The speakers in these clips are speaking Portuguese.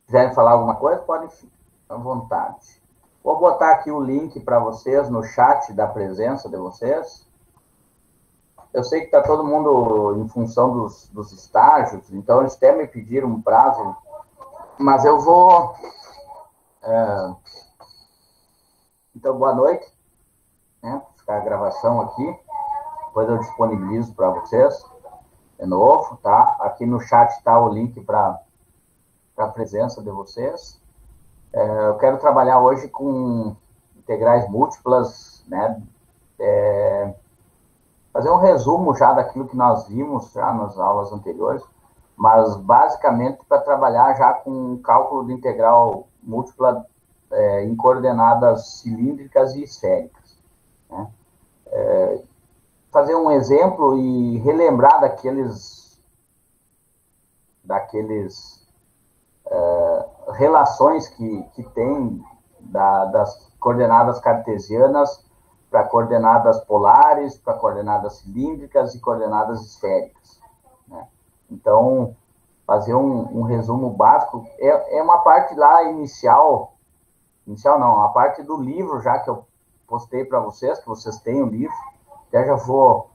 quiserem falar alguma coisa, podem ficar à vontade. Vou botar aqui o link para vocês no chat da presença de vocês. Eu sei que está todo mundo em função dos estágios, então eles até me pediram um prazo, mas eu vou... Então, boa noite. Né? Vou ficar a gravação aqui, depois eu disponibilizo para vocês de novo, tá? Aqui no chat está o link para a presença de vocês. Eu quero trabalhar hoje com integrais múltiplas, né? Fazer um resumo já daquilo que nós vimos já nas aulas anteriores, mas basicamente para trabalhar já com cálculo de integral múltipla em coordenadas cilíndricas e esféricas. Né? Fazer um exemplo e relembrar daqueles relações que tem das coordenadas cartesianas para coordenadas polares, para coordenadas cilíndricas e coordenadas esféricas. Né? Então, fazer um resumo básico, é uma parte lá inicial não, a parte do livro já que eu postei para vocês, que vocês têm o livro, até já vou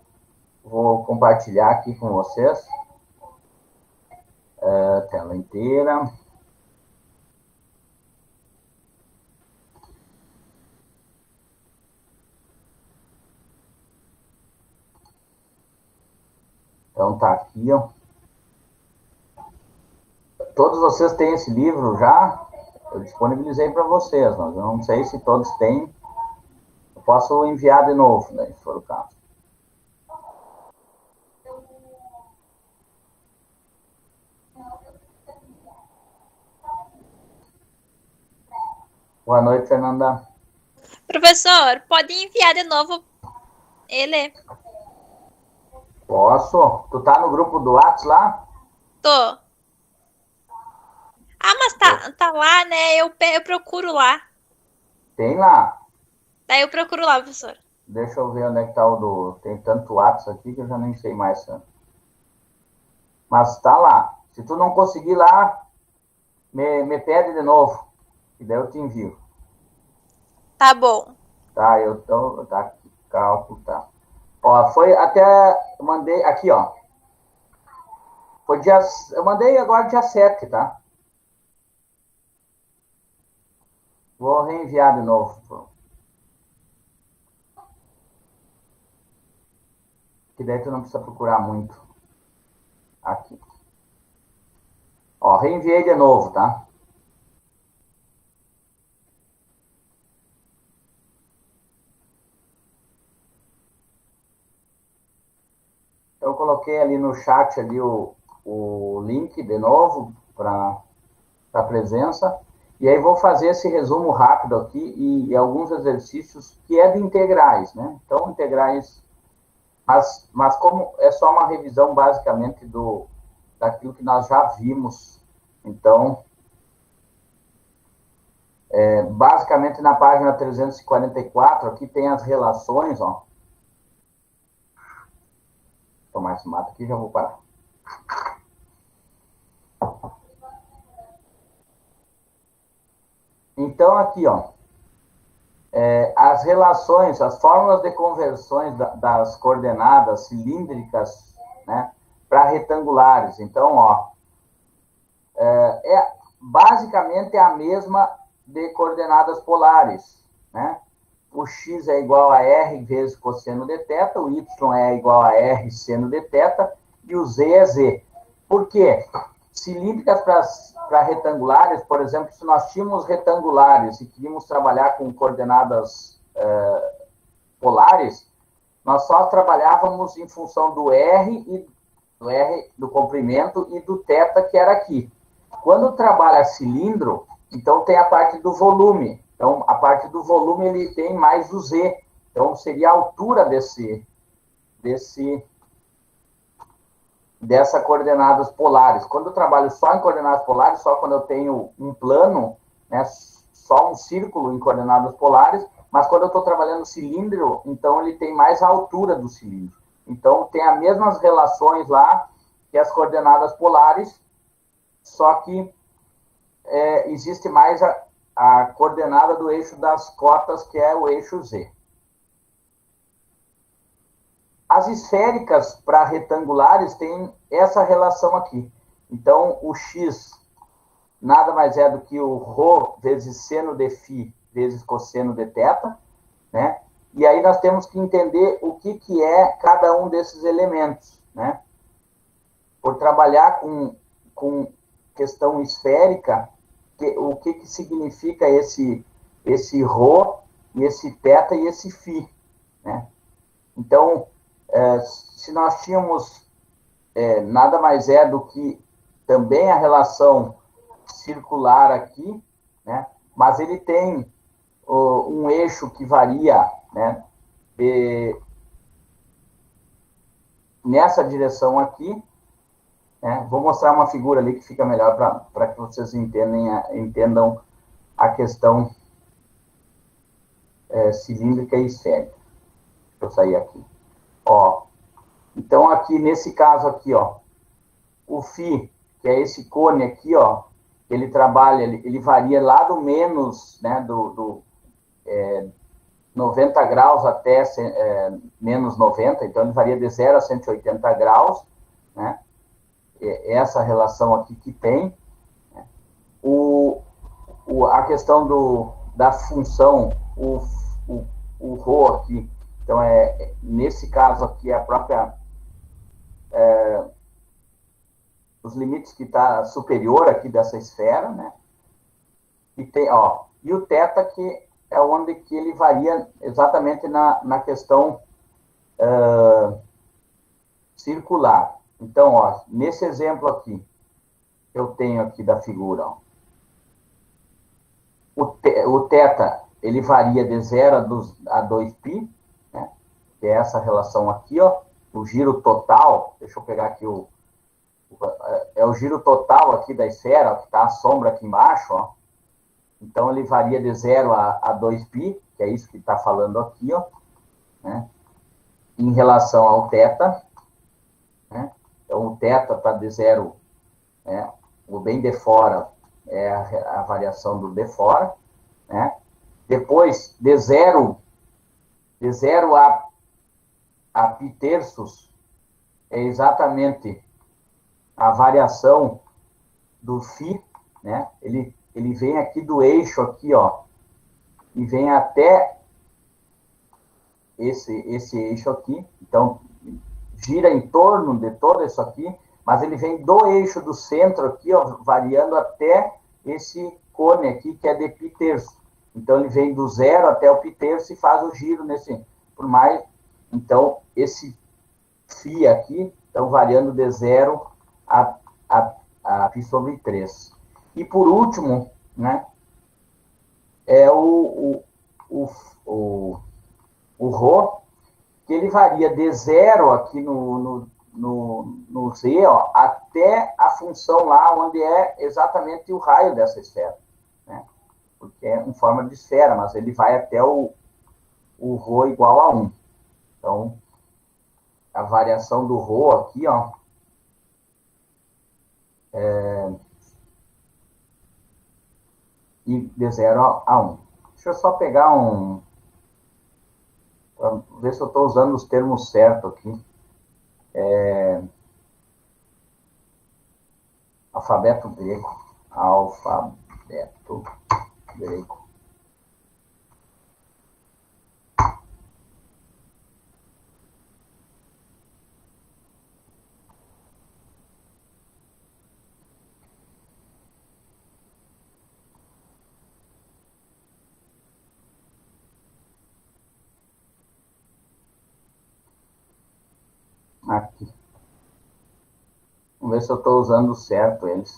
compartilhar aqui com vocês, tela inteira. Então tá aqui, ó. Todos vocês têm esse livro já? Eu disponibilizei para vocês, mas eu não sei se todos têm. Eu posso enviar de novo, né, se for o caso. Boa noite, Fernanda. Professor, pode enviar de novo ele? Posso? Tu tá no grupo do WhatsApp lá? Tô. Ah, mas tá lá, né? Eu procuro lá. Tem lá. Daí eu procuro lá, professor. Deixa eu ver onde é que tá o do... Tem tanto WhatsApp aqui que eu já nem sei mais. Mas tá lá. Se tu não conseguir lá, me pede de novo. E daí eu te envio. Tá bom. Tá, tá aqui, cálculo, tá. Ó, foi até... Eu mandei aqui, ó. Foi dia... Eu mandei agora dia 7, tá? Vou reenviar de novo. Que daí tu não precisa procurar muito. Aqui. Ó, reenviei de novo, tá? Então, eu coloquei ali no chat ali o link de novo para a presença. E aí vou fazer esse resumo rápido aqui e alguns exercícios que é de integrais, né? Então, integrais... Mas como é só uma revisão, basicamente, daquilo que nós já vimos. Então, basicamente, na página 344, aqui tem as relações, ó. Vou tomar esse mato aqui e já vou parar. Então, aqui, ó, as relações, as fórmulas de conversões das coordenadas cilíndricas, né, para retangulares. Então, ó, basicamente é a mesma de coordenadas polares, né? O x é igual a r vezes cosseno de θ, o y é igual a r seno de θ e o z é z. Por quê? Cilíndricas para retangulares, por exemplo, se nós tínhamos retangulares e queríamos trabalhar com coordenadas polares, nós só trabalhávamos em função do r do comprimento e do θ, que era aqui. Quando trabalha cilindro, então tem a parte do volume. Então, a parte do volume, ele tem mais o z. Então, seria a altura dessas coordenadas polares. Quando eu trabalho só em coordenadas polares, só quando eu tenho um plano, né, só um círculo em coordenadas polares, mas quando eu estou trabalhando cilindro, então ele tem mais a altura do cilindro. Então, tem as mesmas relações lá que as coordenadas polares, só que existe mais a coordenada do eixo das cotas, que é o eixo Z. As esféricas para retangulares têm essa relação aqui. Então, o x nada mais é do que o ρ vezes seno de φ vezes cosseno de θ, né? E aí nós temos que entender o que é cada um desses elementos, né? Por trabalhar com questão esférica, o que significa esse ρ, e esse θ e esse φ, né? Então, se nós tínhamos nada mais é do que também a relação circular aqui, né? Mas ele tem um eixo que varia, né? Nessa direção aqui, né? Vou mostrar uma figura ali que fica melhor para que vocês entendam a questão cilíndrica e esférica. Deixa eu sair aqui. Ó, então, aqui, nesse caso aqui, ó, o φ, que é esse cone aqui, ó, ele trabalha, ele varia lá do menos, né, do 90 graus até menos 90, então ele varia de 0 a 180 graus, né, essa relação aqui que tem, né. A questão da função, o ρ aqui, então nesse caso aqui, a própria os limites que está superior aqui dessa esfera, né? E tem, ó, e o θ, que é onde que ele varia exatamente na questão circular. Então, ó, nesse exemplo aqui, eu tenho aqui da figura, ó, o θ, ele varia de 0 a 2π, né? Que é essa relação aqui, ó, o giro total, deixa eu pegar aqui é o giro total aqui da esfera, que está a sombra aqui embaixo, ó. Então, ele varia de 0 a 2π, que é isso que está falando aqui, ó, né? Em relação ao θ, né? Então, o θ está de 0, né? O bem de fora é a variação do de fora, né? Depois, de 0 a π terços, é exatamente a variação do φ, né? Ele vem aqui do eixo aqui, ó, e vem até esse eixo aqui. Então, gira em torno de todo isso aqui, mas ele vem do eixo do centro aqui, ó, variando até esse cone aqui, que é de π terço. Então, ele vem do 0 até o π terço e faz o giro por mais. Então, esse φ aqui, então, variando de 0 a π sobre 3. E, por último, né, é o ρ, que ele varia de 0 aqui no Z, ó, até a função lá onde é exatamente o raio dessa esfera, né? Porque é em forma de esfera, mas ele vai até o ρ igual a 1. Então, a variação do ρ aqui, ó, e de 0 a 1. Deixa eu só pegar para ver se eu estou usando os termos certos aqui. Alfabeto grego. Alfabeto grego. Aqui. Vamos ver se eu estou usando certo eles.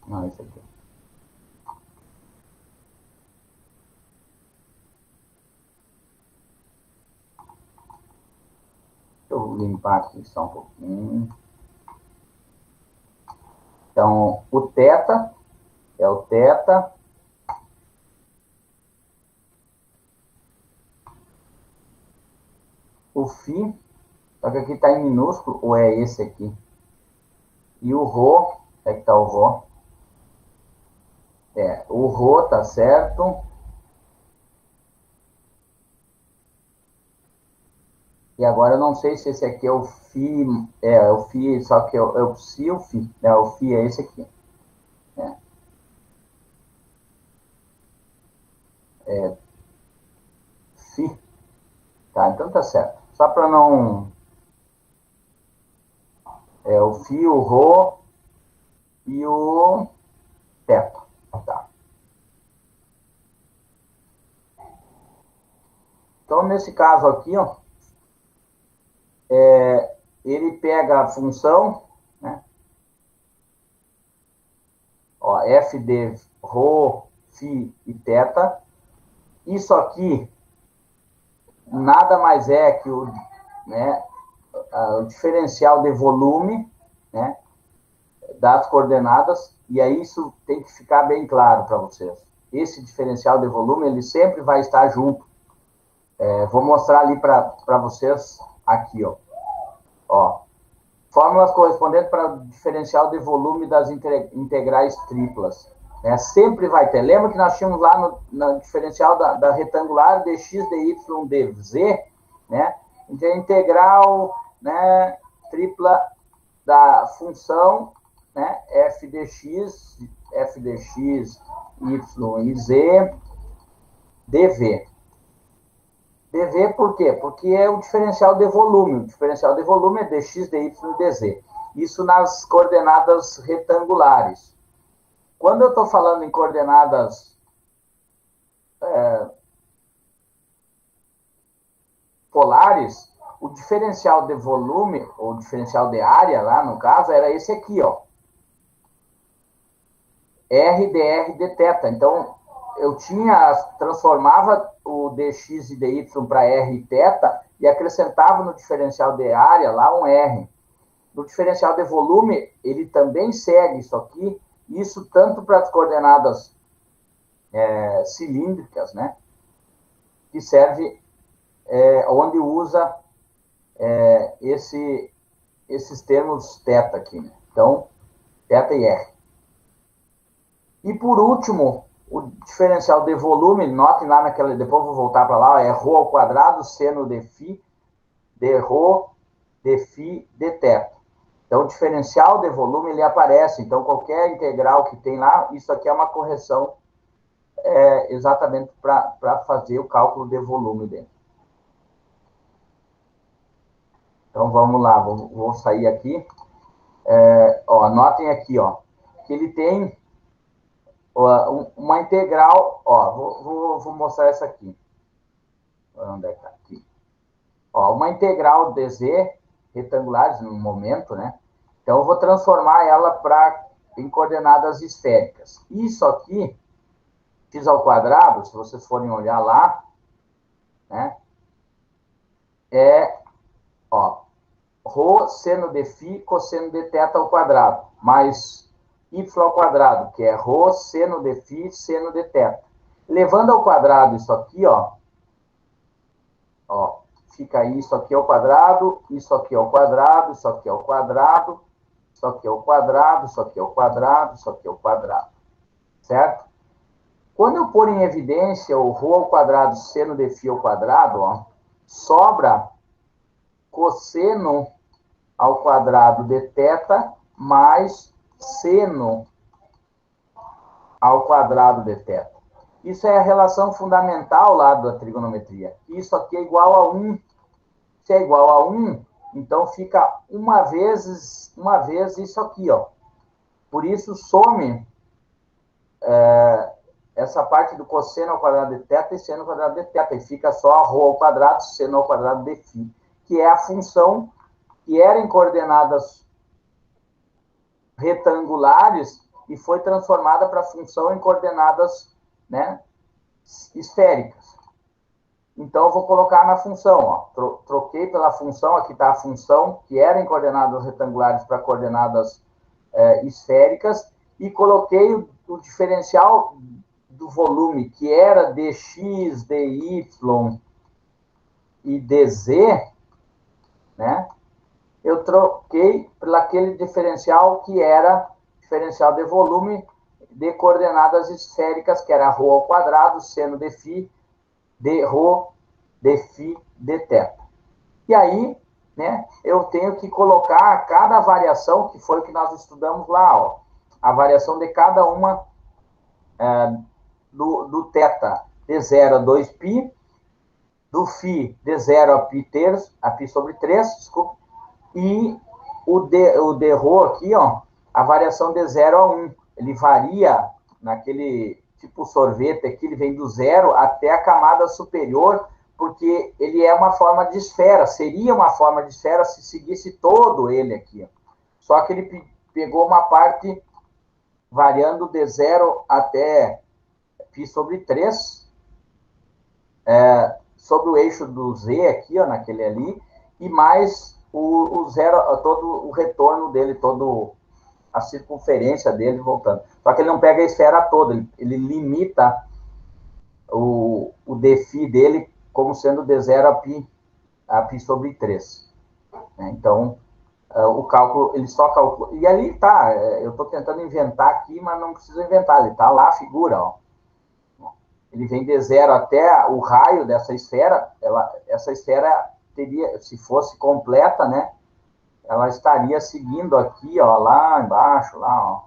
Não, esse aqui. Deixa eu limpar aqui só um pouquinho. Então, o θ é o θ o φ, só que aqui está em minúsculo, ou é esse aqui? E o ρ, é que está o ρ? O ρ tá certo. E agora eu não sei se esse aqui é o φ, é o φ, só que é o psi, o φ, né? O φ é esse aqui. Φ. Tá, então tá certo. Só para não... o φ, o ρ e o θ. Tá. Então, nesse caso aqui, ó, ele pega a função, né? Ó, f de ρ, φ e θ. Isso aqui nada mais é que o diferencial de volume, né, das coordenadas, e aí isso tem que ficar bem claro para vocês. Esse diferencial de volume, ele sempre vai estar junto. Vou mostrar ali para vocês aqui, ó. Fórmulas correspondentes para o diferencial de volume das integrais triplas. Sempre vai ter. Lembra que nós tínhamos lá no diferencial da retangular de x, de y, de z, né? Então, a integral, né, tripla da função, né, f de x, y e z, dv. dv por quê? Porque é o diferencial de volume. O diferencial de volume é dx, dy e dz. Isso nas coordenadas retangulares. Quando eu estou falando em coordenadas polares, o diferencial de volume, ou diferencial de área, lá no caso, era esse aqui, ó. R dr dθ. Então, eu transformava o dx e dy para r e θ e acrescentava no diferencial de área lá um r. No diferencial de volume, ele também segue isso aqui, isso tanto para as coordenadas cilíndricas, né? Que serve onde usa esses termos θ aqui, né? Então, θ e r. E por último, o diferencial de volume, notem lá naquela, depois vou voltar para lá, é ρ ao quadrado seno de φ, de ρ, de φ, de θ. Então, o diferencial de volume, ele aparece. Então, qualquer integral que tem lá, isso aqui é uma correção exatamente para fazer o cálculo de volume dele. Então, vamos lá, vou sair aqui. Anotem aqui, ó, que ele tem uma integral, ó, vou mostrar essa aqui. Onde é que tá? Aqui. Ó, uma integral de z retangulares no momento, né? Então, eu vou transformar ela em coordenadas esféricas. Isso aqui, x ao quadrado, se vocês forem olhar lá, né? Rho seno de φ cosseno de θ ao quadrado, mais y ao quadrado, que é ρ seno de φ seno de θ. Levando ao quadrado isso aqui, ó, fica isso aqui ao quadrado, isso aqui ao quadrado, isso aqui ao quadrado, isso aqui ao quadrado, isso aqui ao quadrado, isso aqui ao quadrado. Certo? Quando eu pôr em evidência o ρ ao quadrado seno de φ ao quadrado, ó, sobra cosseno ao quadrado de θ mais seno ao quadrado de θ. Isso é a relação fundamental lá da trigonometria. Isso aqui é igual a 1. Se é igual a 1, então fica uma vez isso aqui, ó. Por isso, some essa parte do cosseno ao quadrado de θ e seno ao quadrado de θ. E fica só ρ ao quadrado, seno ao quadrado de φ, que é a função que era em coordenadas retangulares e foi transformada para função em coordenadas, né, esféricas. Então, eu vou colocar na função, ó. Troquei pela função, aqui está a função que era em coordenadas retangulares para coordenadas esféricas, e coloquei o diferencial do volume, que era dx, dy e dz, né? Eu troquei por aquele diferencial que era diferencial de volume de coordenadas esféricas, que era ρ ao quadrado, seno de φ, de ρ, de φ, de θ. E aí, né, eu tenho que colocar cada variação, que foi o que nós estudamos lá, ó, a variação de cada uma do θ de 0 a 2π, do φ de 0 a π terço, a π sobre 3, desculpa, e o de ρ aqui, ó, a variação de 0 a 1. Ele varia naquele tipo sorvete aqui, ele vem do 0 até a camada superior, porque ele é uma forma de esfera, seria uma forma de esfera se seguisse todo ele aqui. Só que ele pegou uma parte variando de 0 até π sobre 3, sobre o eixo do Z aqui, ó, naquele ali, e mais o zero, todo o retorno dele, toda a circunferência dele voltando. Só que ele não pega a esfera toda, ele limita o dφ dele como sendo de 0 a π sobre 3. Então, o cálculo, ele só calcula. E ali tá, eu estou tentando inventar aqui, mas não precisa inventar, ele está lá a figura, ó. Ele vem de 0 até o raio dessa esfera, essa esfera teria, se fosse completa, né, ela estaria seguindo aqui, ó, lá embaixo, lá, ó,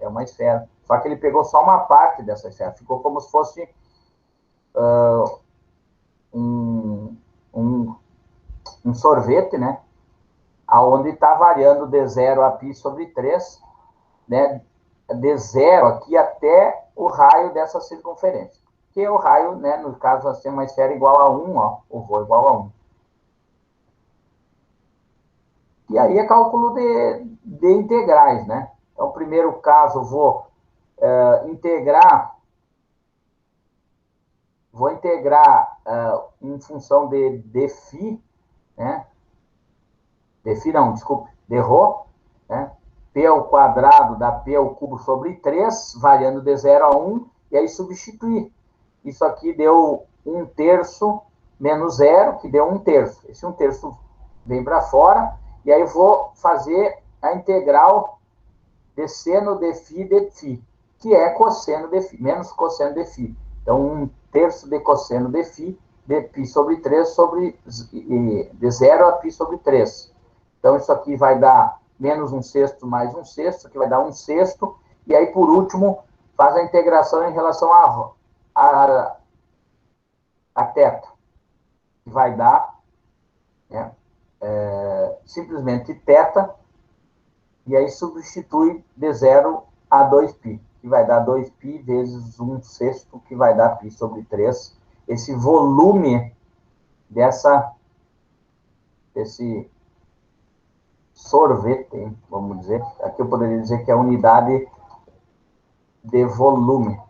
é uma esfera. Só que ele pegou só uma parte dessa esfera, ficou como se fosse um sorvete, né, aonde está variando de 0 a π sobre 3, né, de 0 aqui até o raio dessa circunferência. Que é o raio, né, no caso, nós temos uma esfera igual a 1, ó, o ρ igual a 1. E aí é cálculo de integrais, né? Então, no primeiro caso, eu vou integrar em função de dφ, né? Dφ não, desculpe, de ρ, né? P ao quadrado dá P ao cubo sobre 3, variando de 0 a 1, e aí substituir. Isso aqui deu 1 terço menos 0, que deu 1 terço. Esse 1 terço vem para fora, e aí eu vou fazer a integral de seno de φ de φ, que é cosseno de φ, menos cosseno de φ. Então, 1 terço de cosseno de φ, de π sobre 3, sobre, de 0 a π sobre 3. Então, isso aqui vai dar menos 1 sexto mais 1 sexto, que vai dar 1 sexto. E aí, por último, faz a integração em relação a θ, que vai dar, né, simplesmente θ, e aí substitui de 0 a 2π, que vai dar 2π vezes 1 sexto, que vai dar π sobre 3. Esse volume desse sorvete, vamos dizer, aqui eu poderia dizer que é a unidade de volume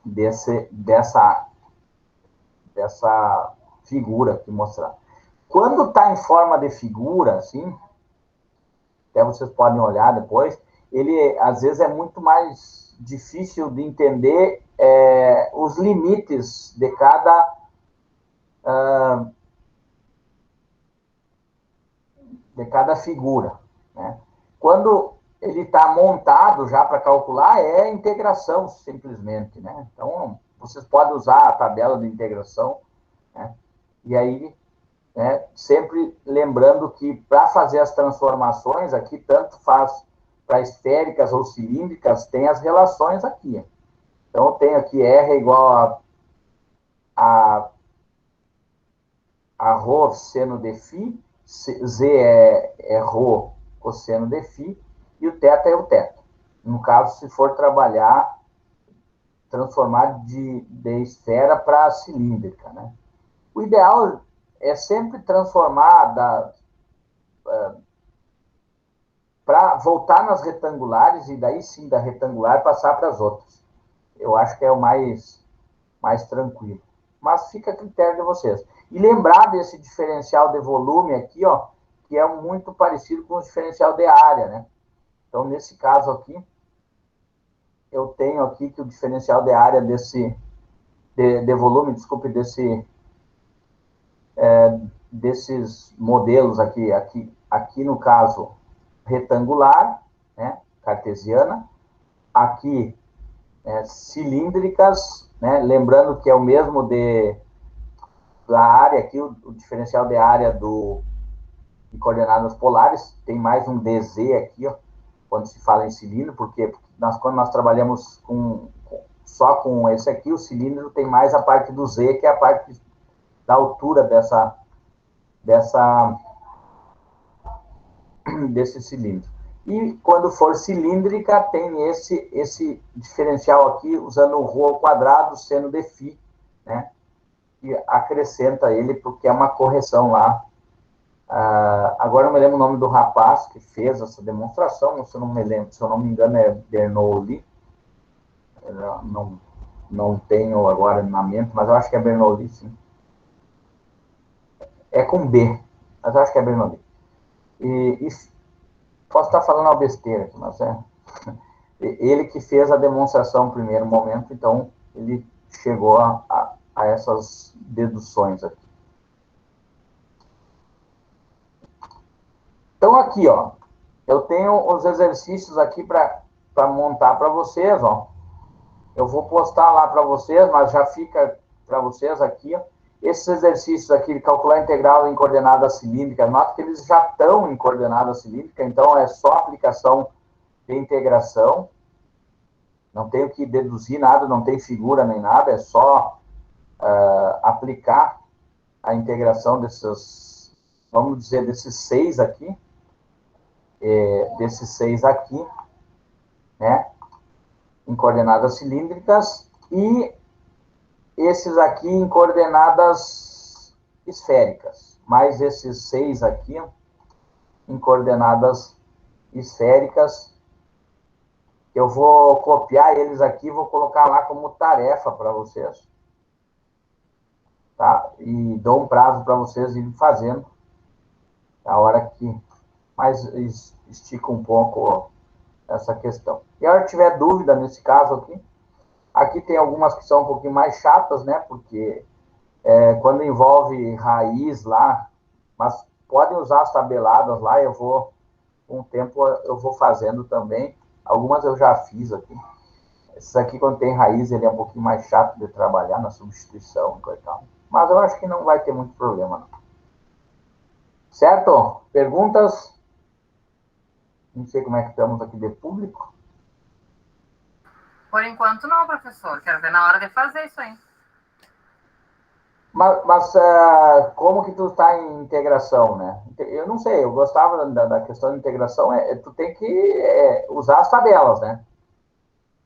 dessa figura que mostrar. Quando está em forma de figura, assim, até vocês podem olhar depois, ele às vezes é muito mais difícil de entender os limites de cada figura, né? Quando ele está montado já para calcular, é integração, simplesmente, né? Então, vocês podem usar a tabela de integração, né? E aí, né, sempre lembrando que para fazer as transformações aqui, tanto faz para esféricas ou cilíndricas, tem as relações aqui. Então, eu tenho aqui R igual a ρ seno de φ, Z é ρ cosseno de φ, e o θ é o θ. No caso, se for trabalhar, transformar de esfera para cilíndrica, né? O ideal é sempre transformar para voltar nas retangulares e daí sim da retangular passar para as outras. Eu acho que é o mais tranquilo. Mas fica a critério de vocês. E lembrar desse diferencial de volume aqui, ó, que é muito parecido com o diferencial de área, né? Então, nesse caso aqui, eu tenho aqui que o diferencial de área de volume, desculpe, desses modelos aqui no caso, retangular, né, cartesiana, aqui cilíndricas, né, lembrando que é o mesmo da área aqui, o diferencial de área de coordenadas polares, tem mais um dz aqui, ó, quando se fala em cilindro, porque quando nós trabalhamos só com esse aqui, o cilindro tem mais a parte do z, que é a parte da altura desse cilindro. E quando for cilíndrica, tem esse diferencial aqui, usando o ρ ao quadrado, seno de φ, né? E acrescenta ele, porque é uma correção lá. Agora eu não me lembro o nome do rapaz que fez essa demonstração, se eu não me engano é Bernoulli. Não tenho agora na mente, mas eu acho que é Bernoulli, sim. É com B, mas eu acho que é Bernoulli. E posso estar falando uma besteira, mas ele que fez a demonstração no primeiro momento, então ele chegou a essas deduções aqui. Então aqui, ó, eu tenho os exercícios aqui para montar para vocês, ó. Eu vou postar lá para vocês, mas já fica para vocês aqui, ó. Esses exercícios aqui de calcular integral em coordenadas cilíndricas, nota que eles já estão em coordenadas cilíndricas, então é só aplicação de integração. Não tenho que deduzir nada, não tem figura nem nada, é só aplicar a integração desses, vamos dizer, desses 6 aqui, né, em coordenadas cilíndricas, e esses aqui em coordenadas esféricas, mais esses 6 aqui em coordenadas esféricas. Eu vou copiar eles aqui, vou colocar lá como tarefa para vocês, tá? E dou um prazo para vocês irem fazendo, a hora que mais estica um pouco essa questão. E a hora que tiver dúvida nesse caso aqui tem algumas que são um pouquinho mais chatas, né? Porque quando envolve raiz lá, mas podem usar as tabeladas lá, com o tempo eu vou fazendo também. Algumas eu já fiz aqui. Esses aqui, quando tem raiz, ele é um pouquinho mais chato de trabalhar na substituição e tal. Mas eu acho que não vai ter muito problema, não. Certo? Perguntas? Não sei como é que estamos aqui de público. Por enquanto não, professor. Quero ver na hora de fazer isso aí. Mas como que tu está em integração, né? Eu não sei, eu gostava da questão de integração, tu tem que usar as tabelas, né?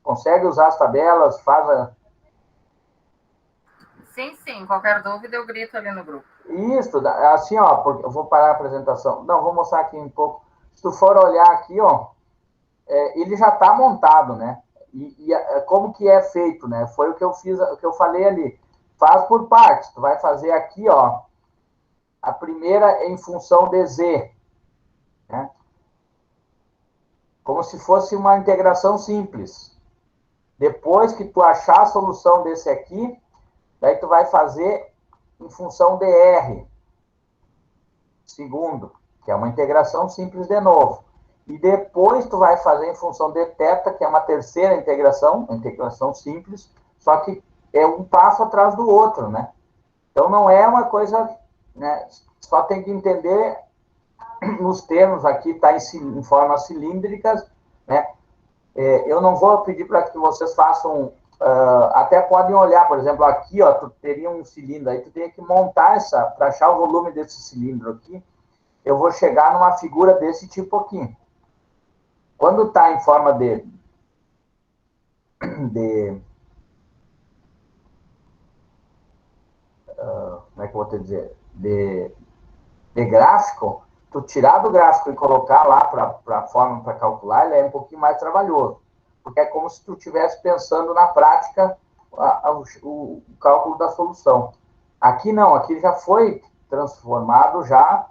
Consegue usar as tabelas, Sim. Qualquer dúvida eu grito ali no grupo. Isso, assim, ó, porque eu vou parar a apresentação. Não, vou mostrar aqui um pouco. Se tu for olhar aqui, ó, ele já está montado, né? E como que é feito, né? Foi o que eu fiz, o que eu falei ali. Faz por partes. Tu vai fazer aqui, ó, a primeira em função de z, né? Como se fosse uma integração simples. Depois que tu achar a solução desse aqui, daí tu vai fazer em função de r, segundo, que é uma integração simples de novo. E depois tu vai fazer em função de θ, que é uma terceira integração, uma integração simples, só que é um passo atrás do outro, né? Então não é uma coisa, né? Só tem que entender nos termos aqui, está em formas cilíndricas, né? Eu não vou pedir para que vocês façam, até podem olhar, por exemplo, aqui, ó, tu teria um cilindro, aí tu teria que montar para achar o volume desse cilindro aqui, eu vou chegar numa figura desse tipo aqui. Quando está em forma como é que eu vou te dizer, de gráfico, tu tirar do gráfico e colocar lá para a forma para calcular, ele é um pouquinho mais trabalhoso, porque é como se tu estivesse pensando na prática o cálculo da solução. Aqui não, aqui já foi transformado já,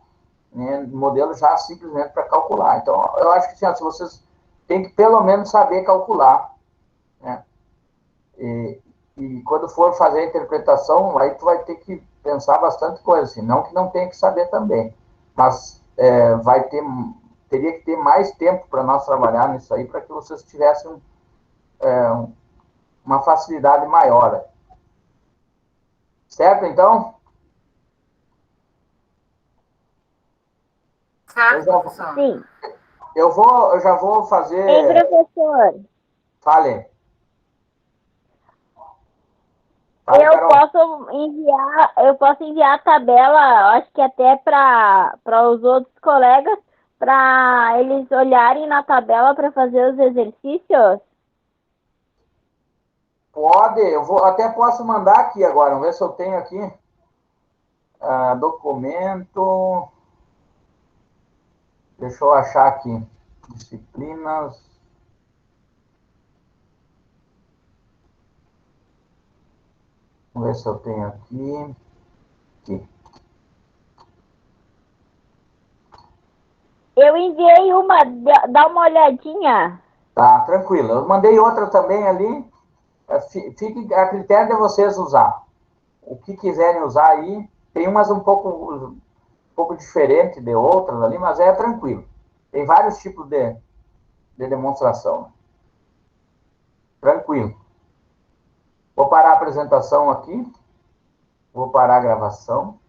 né, modelo já simplesmente para calcular. Então, eu acho que assim, vocês têm que pelo menos saber calcular, né? E quando for fazer a interpretação, aí tu vai ter que pensar bastante coisa, assim, não que não tenha que saber também, mas teria que ter mais tempo para nós trabalhar nisso aí, para que vocês tivessem uma facilidade maior. Certo, então? Certo, professor. Sim. Eu já vou fazer... Ei, professor. Fale. Fale, Eu Carol. posso enviar a tabela, acho que até para os outros colegas, para eles olharem na tabela para fazer os exercícios? Pode, até posso mandar aqui agora, vamos ver se eu tenho aqui. Documento. Deixa eu achar aqui. Disciplinas. Vamos ver se eu tenho aqui. Aqui. Eu enviei uma, dá uma olhadinha. Tá, tranquilo. Eu mandei outra também ali. Fique a critério de vocês usar. O que quiserem usar aí. Tem umas um pouco diferente de outras ali, mas é tranquilo. Tem vários tipos de demonstração. Tranquilo. Vou parar a apresentação aqui. Vou parar a gravação.